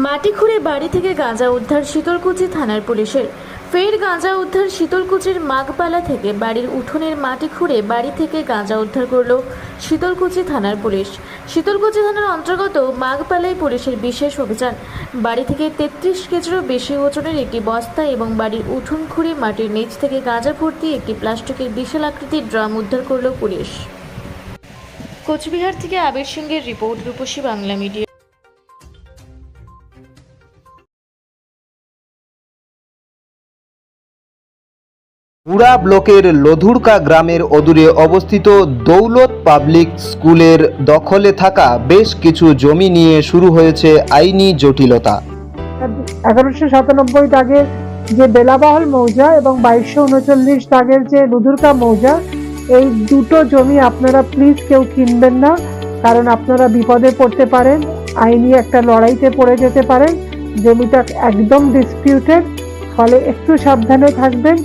মাটি খুঁড়ে বাড়ি থেকে গাঁজা উদ্ধার শীতলকুচি থানার পুলিশের। ফের গাঁজা উদ্ধার শীতলকুচির মাঘপালা থেকে। বাড়ির উঠোনের মাটি খুঁড়ে বাড়ি থেকে গাঁজা উদ্ধার করল শীতলকুচি থানার পুলিশ। শীতলকুচি থানার অন্তর্গত মাঘপালায় পুলিশের বিশেষ অভিযান। বাড়ি থেকে 33 কেজিরও বেশি ওজনের একটি বস্তা এবং বাড়ির উঠোন খুঁড়ে মাটির নিচ থেকে গাঁজা ভর্তি একটি প্লাস্টিকের বিশাল আকৃতির ড্রাম উদ্ধার করল পুলিশ। কোচবিহার থেকে আবির সিংহের রিপোর্ট, রূপসী বাংলা মিডিয়া। মুড়া ব্লকের লধুরকা গ্রামের অদূরে অবস্থিত দৌলত পাবলিক স্কুলের দখলে থাকা বেশ কিছু জমি নিয়ে শুরু হয়েছে আইনি জটিলতা। 1197 দাগের যে বেলাবহল মৌজা এবং 2239 দাগের যে লধুরকা মৌজা, এই দুটো জমি আপনারা প্লিজ কেউ কিনবেন না, কারণ আপনারা বিপদে পড়তে পারেন, আইনি একটা লড়াইতে পড়ে যেতে পারেন। জমিটা একদম ডিসপিউটেড, ফলে একটু সাবধানে থাকবেন।